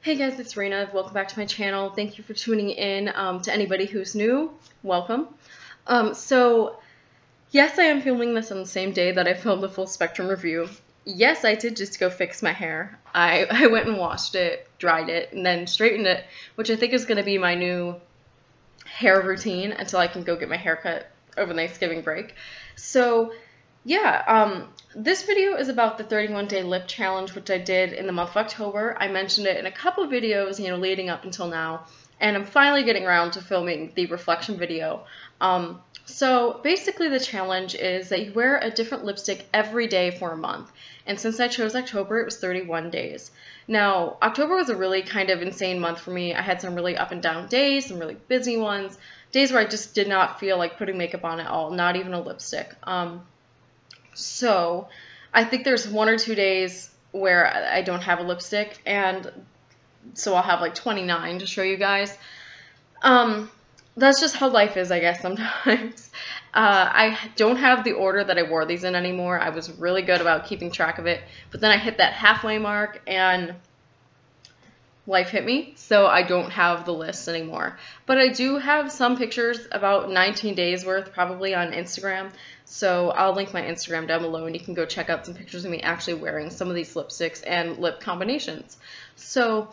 Hey guys, it's Rena. Welcome back to my channel. Thank you for tuning in. To anybody who's new, welcome. Yes, I am filming this on the same day that I filmed the full spectrum review. Yes, I did just go fix my hair. I went and washed it, dried it, and then straightened it, which I think is going to be my new hair routine until I can go get my hair cut over Thanksgiving break. So yeah, this video is about the 31-day lip challenge, which I did in the month of October. I mentioned it in a couple of videos, leading up until now, and I'm finally getting around to filming the reflection video. So basically the challenge is that you wear a different lipstick every day for a month. And since I chose October, it was 31 days. Now, October was a really kind of insane month for me. I had some really up and down days, some really busy ones, days where I just did not feel like putting makeup on at all, not even a lipstick. So I think there's 1 or 2 days where I don't have a lipstick, and so I'll have like 29 to show you guys. That's just how life is, I guess, sometimes. I don't have the order that I wore these in anymore. I was really good about keeping track of it, but then I hit that halfway mark and life hit me, so I don't have the list anymore. But I do have some pictures, about 19 days worth, probably on Instagram. So I'll link my Instagram down below, and you can go check out some pictures of me actually wearing some of these lipsticks and lip combinations. So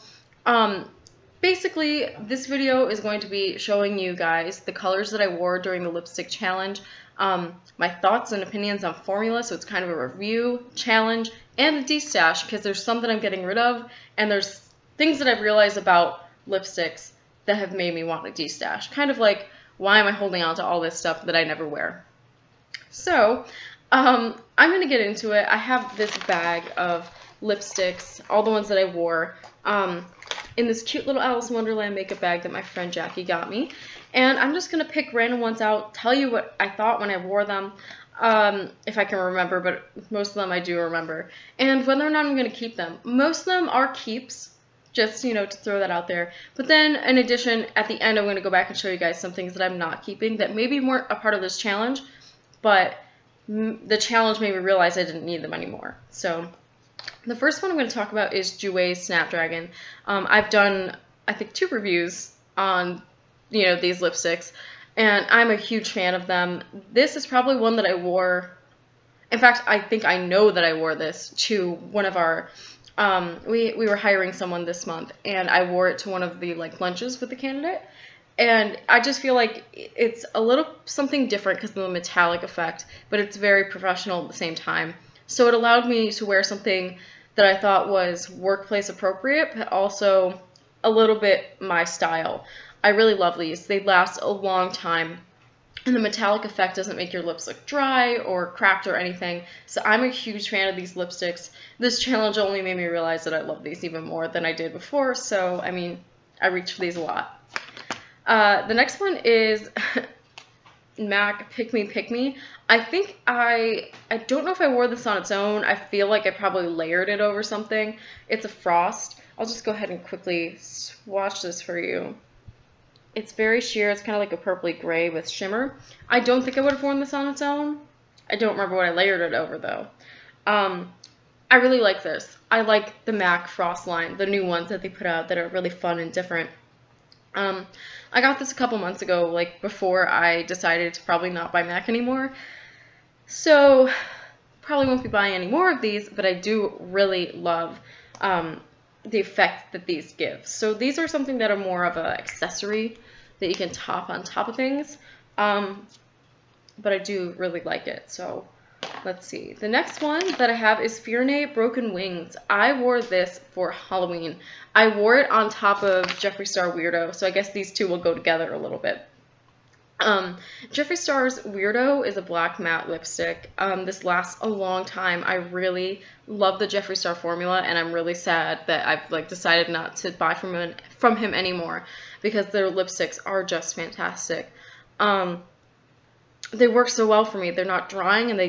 basically, this video is going to be showing you guys the colors that I wore during the lipstick challenge, my thoughts and opinions on formula, so it's kind of a review, challenge, and a destash, because there's some that I'm getting rid of, and there's things that I've realized about lipsticks that have made me want a destash. Kind of like, why am I holding on to all this stuff that I never wear? So, I'm going to get into it. I have this bag of lipsticks, all the ones that I wore, in this cute little Alice in Wonderland makeup bag that my friend Jackie got me. And I'm just going to pick random ones out, tell you what I thought when I wore them, if I can remember, but most of them I do remember, and whether or not I'm going to keep them. Most of them are keeps, just, to throw that out there. But then, in addition, at the end, I'm going to go back and show you guys some things that I'm not keeping that maybe weren't a part of this challenge, but the challenge made me realize I didn't need them anymore. So the first one I'm going to talk about is Jouer's Snapdragon. I've done, I think, 2 reviews on, these lipsticks, and I'm a huge fan of them. This is probably one that I wore. In fact, I think I know that I wore this to one of our, we were hiring someone this month, and I wore it to one of the lunches with the candidate. And I just feel like it's a little something different because of the metallic effect, but it's very professional at the same time. So it allowed me to wear something that I thought was workplace appropriate, but also a little bit my style. I really love these. They last a long time, and the metallic effect doesn't make your lips look dry or cracked or anything. So I'm a huge fan of these lipsticks. This challenge only made me realize that I love these even more than I did before, so I mean, I reach for these a lot. The next one is MAC Pick Me Pick Me. I think I don't know if I wore this on its own. I feel like I probably layered it over something. It's a frost. I'll just go ahead and quickly swatch this for you. It's very sheer. It's kind of like a purpley gray with shimmer. I don't think I would have worn this on its own. I don't remember what I layered it over though. I really like this. I like the MAC Frost line, the new ones that they put out that are really fun and different. I got this a couple months ago, before I decided to probably not buy MAC anymore. So, probably won't be buying any more of these, but I do really love the effect that these give. So these are something that are more of an accessory that you can top on top of things, but I do really like it. So let's see. The next one that I have is Fiorne Broken Wings. I wore this for Halloween. I wore it on top of Jeffree Star Weirdo, so I guess these two will go together a little bit. Jeffree Star's Weirdo is a black matte lipstick. This lasts a long time. I really love the Jeffree Star formula, and I'm really sad that I've decided not to buy from him anymore, because their lipsticks are just fantastic. They work so well for me. They're not drying, and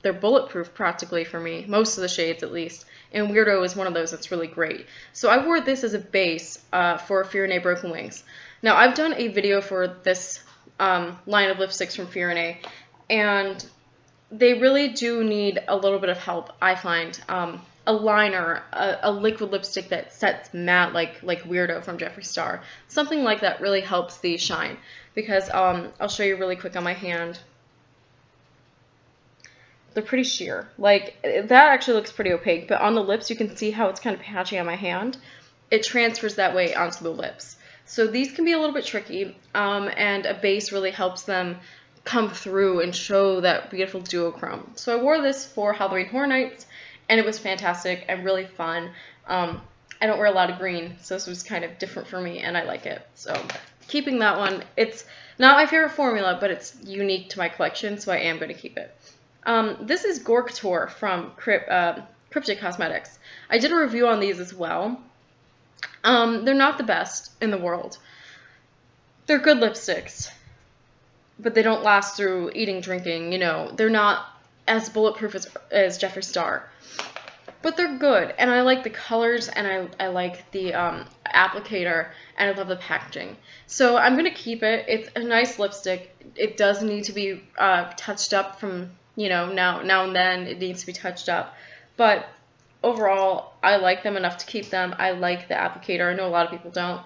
they're bulletproof practically for me, most of the shades at least. And Weirdo is one of those that's really great. So I wore this as a base for Fiorne Broken Wings. Now I've done a video for this line of lipsticks from Fiorne, and they really do need a little bit of help, I find. a liner, a liquid lipstick that sets matte like Weirdo from Jeffree Star. Something like that really helps these shine, because I'll show you really quick on my hand. They're pretty sheer. Like, that actually looks pretty opaque, but on the lips you can see how it's kind of patchy on my hand. It transfers that way onto the lips. So these can be a little bit tricky, and a base really helps them come through and show that beautiful duochrome. So I wore this for Halloween Horror Nights, and it was fantastic and really fun. I don't wear a lot of green, so this was kind of different for me, and I like it. So keeping that one. It's not my favorite formula, but it's unique to my collection, so I am going to keep it. This is Gorkator from Cryptic Cosmetics. I did a review on these as well. They're not the best in the world. They're good lipsticks, but they don't last through eating, drinking, you know. They're not as bulletproof as Jeffree Star. But they're good, and I like the colors, and I like the applicator, and I love the packaging. So I'm going to keep it. It's a nice lipstick. It does need to be touched up from, you know, now and then. It needs to be touched up. But overall, I like them enough to keep them. I like the applicator. I know a lot of people don't.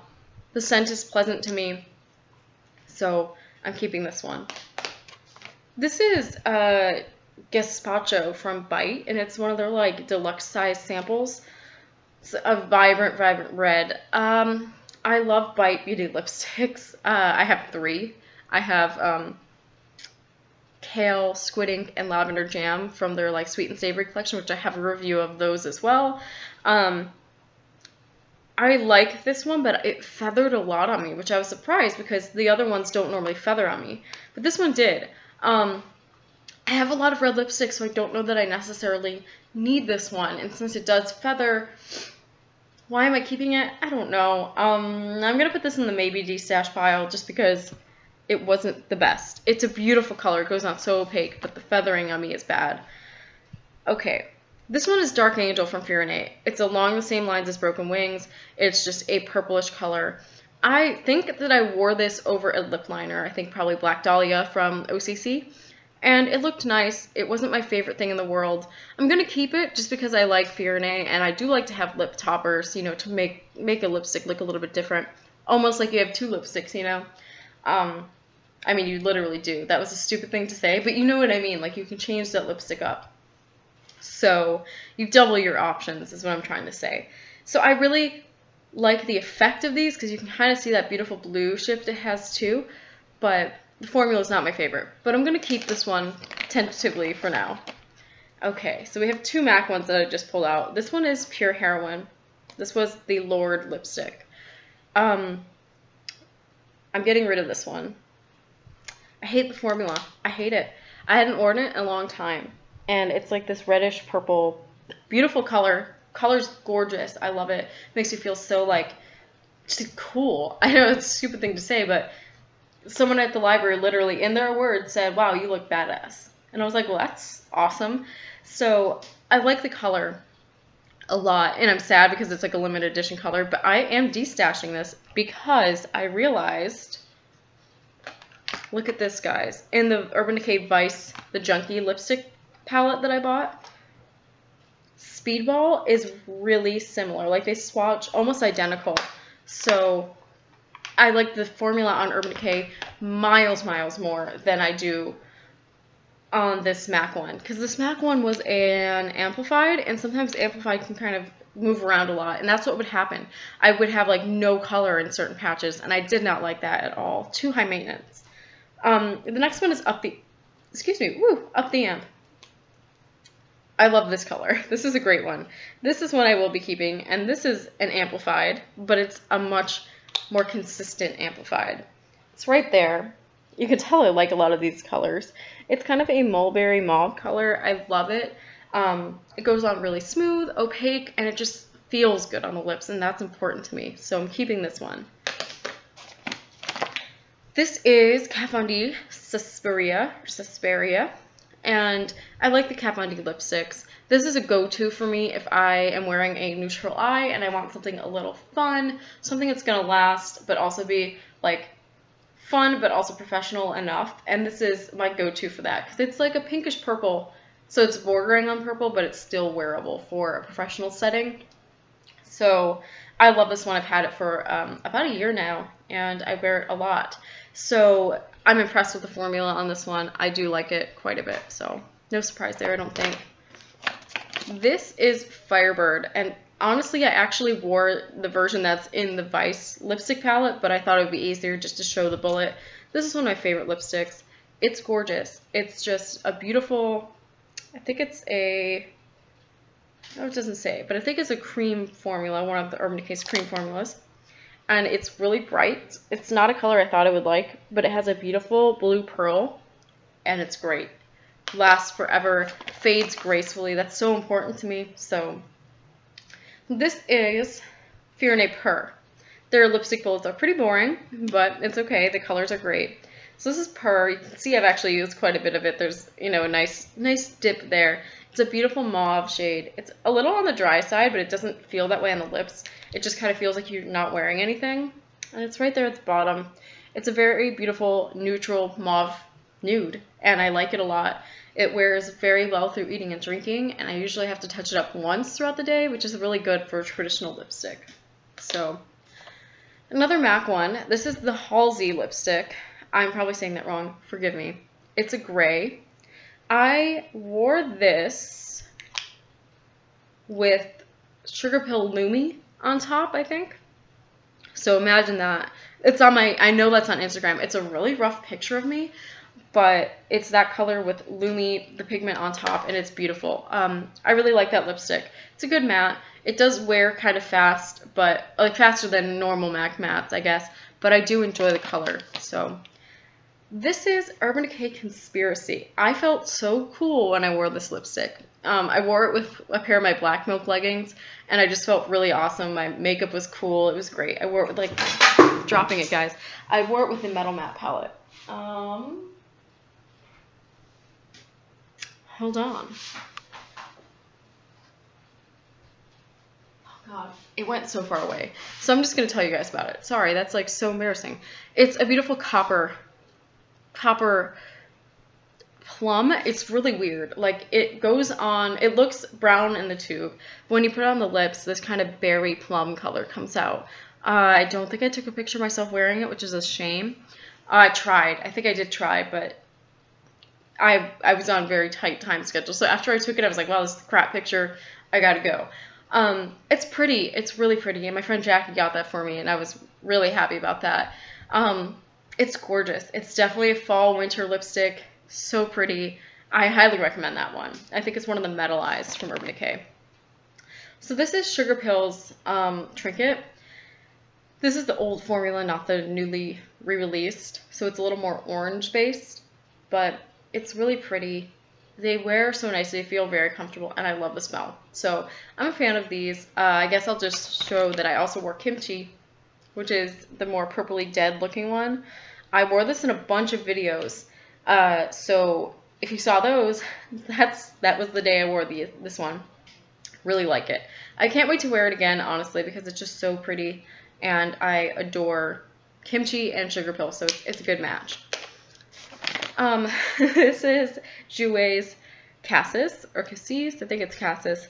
The scent is pleasant to me, so I'm keeping this one. This is Gazpacho from Bite, and it's one of their like deluxe size samples. It's a vibrant red. I love Bite beauty lipsticks. I have 3. I have Kale, Squid Ink, and Lavender Jam from their like Sweet and Savory collection, which I have a review of those as well. I like this one, but it feathered a lot on me, which I was surprised because the other ones don't normally feather on me, but this one did. I have a lot of red lipsticks, so I don't know that I necessarily need this one. And since it does feather, why am I keeping it? I don't know. I'm going to put this in the maybe Destash pile just because it wasn't the best. It's a beautiful color. It goes on so opaque, but the feathering on me is bad. Okay. This one is Dark Angel from Fear Innate. It's along the same lines as Broken Wings. It's just a purplish color. I think that I wore this over a lip liner. I think probably Black Dahlia from OCC. And it looked nice. It wasn't my favorite thing in the world. I'm going to keep it just because I like Fear Innate, and I do like to have lip toppers, you know, to make a lipstick look a little bit different. Almost like you have 2 lipsticks, you know. I mean, you literally do. That was a stupid thing to say, but you know what I mean. Like, you can change that lipstick up. So you double your options is what I'm trying to say. So I really like the effect of these because you can kind of see that beautiful blue shift it has too, but the formula is not my favorite. But I'm going to keep this one tentatively for now. Okay, so we have 2 MAC ones that I just pulled out. This one is Pure Heroin. This was the Lord lipstick. I'm getting rid of this one. I hate the formula. I hate it. I hadn't worn it in a long time. And it's like this reddish purple, beautiful color. Color's gorgeous. I love it. Makes you feel so like just cool. I know it's a stupid thing to say, but someone at the library literally in their words said, "Wow, you look badass." And I was like, well, that's awesome. So I like the color a lot, and I'm sad because it's like a limited edition color, but I am destashing this because I realized, look at this, guys, in the Urban Decay Vice, the Junkie lipstick palette that I bought, Speedball is really similar. Like, they swatch almost identical. So I like the formula on Urban Decay miles more than I do on this MAC one, because this MAC one was an amplified, and sometimes amplified can kind of move around a lot, and that's what would happen. I would have like no color in certain patches, and I did not like that at all. Too high maintenance. The next one is Up the Amp. I love this color. This is a great one. This is one I will be keeping, and this is an amplified, but it's a much more consistent amplified. It's right there. You can tell I like a lot of these colors. It's kind of a mulberry mauve color. I love it. It goes on really smooth, opaque, and it just feels good on the lips, and that's important to me. So I'm keeping this one. This is Kat Von D Suspiria, and I like the Kat Von D lipsticks. This is a go-to for me if I am wearing a neutral eye and I want something a little fun, something that's going to last, but also be like fun, but also professional enough. And this is my go-to for that because it's like a pinkish purple, So it's bordering on purple, but it's still wearable for a professional setting. So I love this one. I've had it for about a year now, and I wear it a lot. So I'm impressed with the formula on this one. I do like it quite a bit, so no surprise there, I don't think. This is Firebird, and honestly, I actually wore the version that's in the Vice lipstick palette, but I thought it would be easier just to show the bullet. This is one of my favorite lipsticks. It's gorgeous. It's just a beautiful, I think it's a, no, it doesn't say, but I think it's a cream formula, one of the Urban Decay's cream formulas. And it's really bright. It's not a color I thought I would like, but it has a beautiful blue pearl, and it's great. Lasts forever, fades gracefully. That's so important to me. So this is Fear Ne Pur. Their lipstick bullets are pretty boring, but it's okay. The colors are great. So this is Pur. You can see I've actually used quite a bit of it. There's, you know, a nice dip there. It's a beautiful mauve shade. It's a little on the dry side, but it doesn't feel that way on the lips. It just kind of feels like you're not wearing anything. And it's right there at the bottom. It's a very beautiful, neutral mauve nude, and I like it a lot. It wears very well through eating and drinking, and I usually have to touch it up once throughout the day, which is really good for a traditional lipstick. So, another MAC one. This is the Halsey lipstick. I'm probably saying that wrong. Forgive me. It's a gray. I wore this with Sugar Pill Lumi on top, I think. So imagine that. It's on my, I know that's on Instagram. It's a really rough picture of me, but it's that color with Lumi, the pigment on top, and it's beautiful. I really like that lipstick. It's a good matte. It does wear kind of fast, but like faster than normal MAC mattes, I guess, but I do enjoy the color. So this is Urban Decay Conspiracy. I felt so cool when I wore this lipstick. I wore it with a pair of my black milk leggings, and I just felt really awesome. My makeup was cool. It was great. I wore it with, like, dropping it, guys. I wore it with the Metal Matte palette. Hold on. Oh, God. It went so far away. So I'm just going to tell you guys about it. Sorry, that's, like, so embarrassing. It's a beautiful copper plum. It's really weird. Like, it goes on, it looks brown in the tube. When you put it on the lips, this kind of berry plum color comes out. I don't think I took a picture of myself wearing it, which is a shame. I tried. I think I did try, but I was on a very tight time schedule. So after I took it, I was like, wow, this is a crap picture. I gotta go. It's pretty. It's really pretty. And my friend Jackie got that for me, and I was really happy about that. It's gorgeous. It's definitely a fall winter lipstick. So pretty. I highly recommend that one. I think it's one of the metallized from Urban Decay. So this is Sugar Pill's Trinket. This is the old formula, not the newly re-released. So it's a little more orange based, but it's really pretty. They wear so nicely. They feel very comfortable, and I love the smell. So I'm a fan of these. I guess I'll just show that I also wore Kimchi, which is the more purpley dead looking one. I wore this in a bunch of videos. So if you saw those, that was the day I wore this one. Really like it. I can't wait to wear it again, honestly, because it's just so pretty, and I adore Kimchi and Sugar Pill, so it's a good match. This is Jouer's Cassis, or Cassis, I think it's Cassis.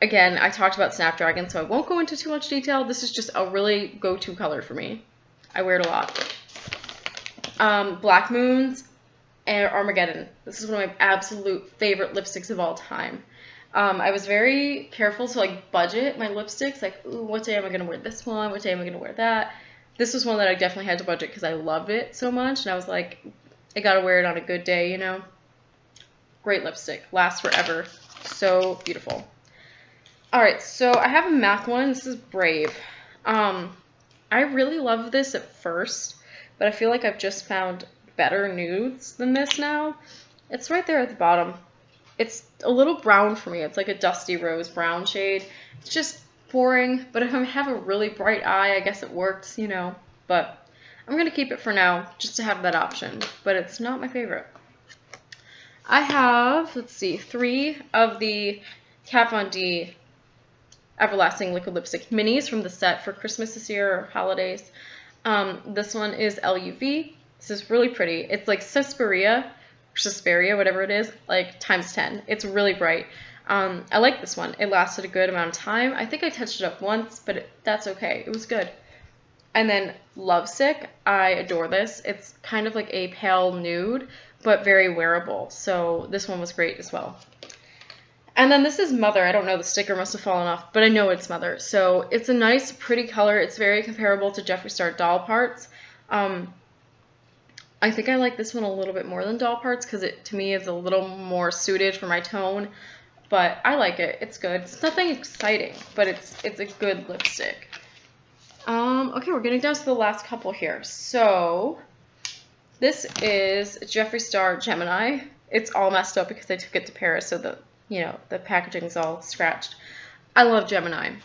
Again, I talked about Snapdragon, so I won't go into too much detail. This is just a really go-to color for me. I wear it a lot. Black Moons and Armageddon. This is one of my absolute favorite lipsticks of all time. I was very careful to like budget my lipsticks, like, ooh, what day am I going to wear this one? What day am I going to wear that? This was one that I definitely had to budget because I loved it so much, and I was like, I got to wear it on a good day, you know? Great lipstick. Lasts forever. So beautiful. Alright, so I have a MAC one. This is Brave. I really loved this at first, but I feel like I've just found better nudes than this now. It's right there at the bottom. It's a little brown for me. It's like a dusty rose brown shade. It's just boring, but if I have a really bright eye, I guess it works, you know. But I'm going to keep it for now, just to have that option. But it's not my favorite. I have, let's see, 3 of the Kat Von D Everlasting Liquid Lipstick Minis from the set for Christmas this year, or holidays. This one is LUV. This is really pretty. It's like Suspiria, Suspiria, whatever it is, like times 10. It's really bright. I like this one. It lasted a good amount of time. I think I touched it up once, but that's okay. It was good. And then Lovesick, I adore this. It's kind of like a pale nude, but very wearable. So this one was great as well. And then this is Mother. I don't know, the sticker must have fallen off, but I know it's Mother. So it's a nice, pretty color. It's very comparable to Jeffree Star Doll Parts. I think I like this one a little bit more than Doll Parts because it, to me, is a little more suited for my tone. But I like it. It's good. It's nothing exciting, but it's a good lipstick. Okay, we're getting down to the last couple here. So this is Jeffree Star Gemini. It's all messed up because I took it to Paris, so the packaging's all scratched. I love Gemini.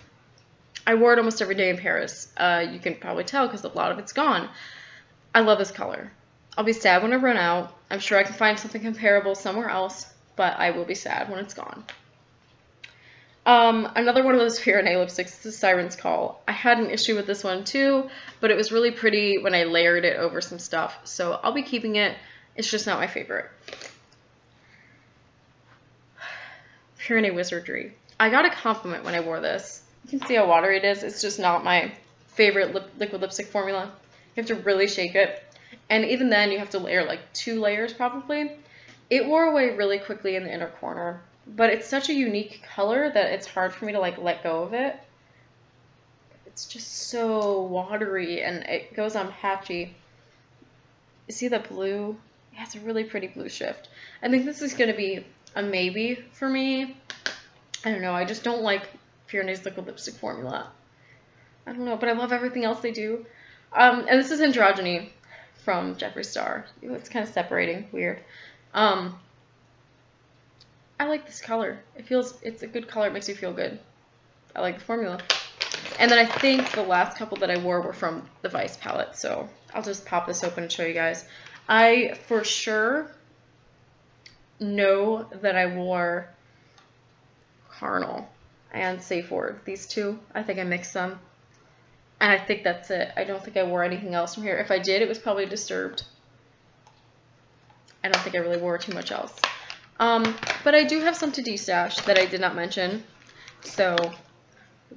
I wore it almost every day in Paris. You can probably tell because a lot of it's gone. I love this color. I'll be sad when I run out. I'm sure I can find something comparable somewhere else, but I will be sad when it's gone. Another one of those Fear and A lipsticks is Siren's Call. I had an issue with this one too, but it was really pretty when I layered it over some stuff, so I'll be keeping it. It's just not my favorite. Fear and A Wizardry. I got a compliment when I wore this. You can see how watery it is. It's just not my favorite liquid lipstick formula. You have to really shake it, and even then you have to layer like 2 layers probably. It wore away really quickly in the inner corner. But it's such a unique color that it's hard for me to like let go of it. It's just so watery and it goes on patchy. You see the blue? Yeah, it's a really pretty blue shift. I think this is going to be a maybe for me. I don't know. I just don't like Fear and A's liquid lipstick formula. I don't know, but I love everything else they do. And this is Androgyny from Jeffree Star. It's kind of separating. Weird. I like this color. It's a good color. It makes you feel good. I like the formula. And then I think the last couple that I wore were from the Vice palette. So I'll just pop this open and show you guys. I for sure know that I wore Carnal and Safe Word. These two, I think I mixed them. And I think that's it. I don't think I wore anything else from here. If I did, it was probably Disturbed. I don't think I really wore too much else. But I do have some to destash that I did not mention. So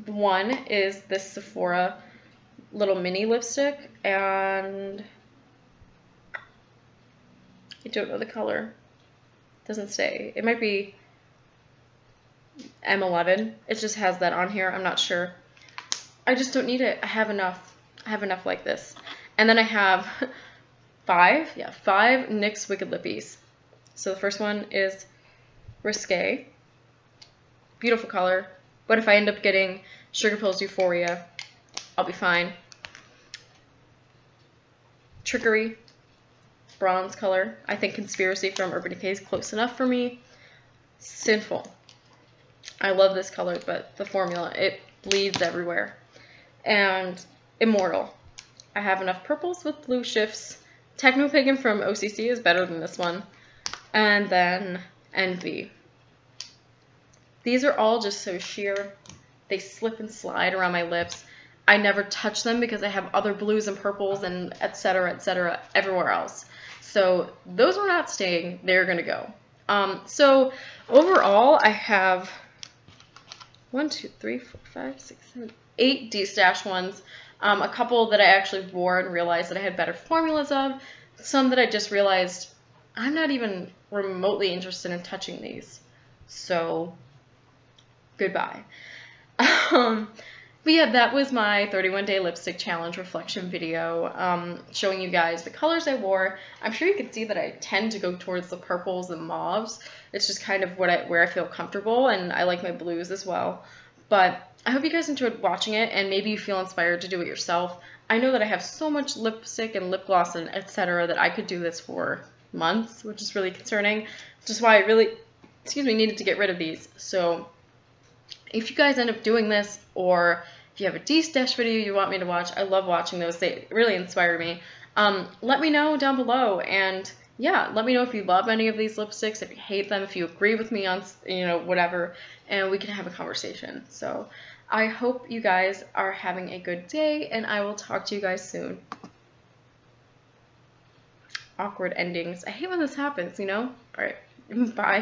one is this Sephora little mini lipstick, and I don't know the color. It doesn't say. It might be M11. It just has that on here. I'm not sure. I just don't need it. I have enough. I have enough like this. And then I have 5 NYX Wicked Lippies. So the first one is Risque. Beautiful color. But if I end up getting Sugar Pills Euphoria, I'll be fine. Trickery. Bronze color. I think Conspiracy from Urban Decay is close enough for me. Sinful. I love this color, but the formula, it bleeds everywhere. And Immortal. I have enough purples with blue shifts. Techno Pagan from OCC is better than this one. And then Envy. These are all just so sheer. They slip and slide around my lips. I never touch them because I have other blues and purples and etc. everywhere else. So those are not staying. They're going to go. So overall, I have 1, 2, 3, 4, 5, 6, 7, 8 Destash ones. A couple that I actually wore and realized that I had better formulas of. Some that I just realized I'm not even remotely interested in touching these. So, goodbye. But yeah, that was my 31-day lipstick challenge reflection video, showing you guys the colors I wore. I'm sure you can see that I tend to go towards the purples and mauves. It's just kind of where I feel comfortable, and I like my blues as well. But I hope you guys enjoyed watching it, and maybe you feel inspired to do it yourself. I know that I have so much lipstick and lip gloss and etc. that I could do this for months, which is really concerning, which is why I really, needed to get rid of these. So if you guys end up doing this, or if you have a Destash video you want me to watch, I love watching those. They really inspire me. Let me know down below, and yeah, let me know if you love any of these lipsticks, if you hate them, if you agree with me on, whatever, and we can have a conversation. So I hope you guys are having a good day, and I will talk to you guys soon. awkward endings. I hate when this happens, you know? All right, bye.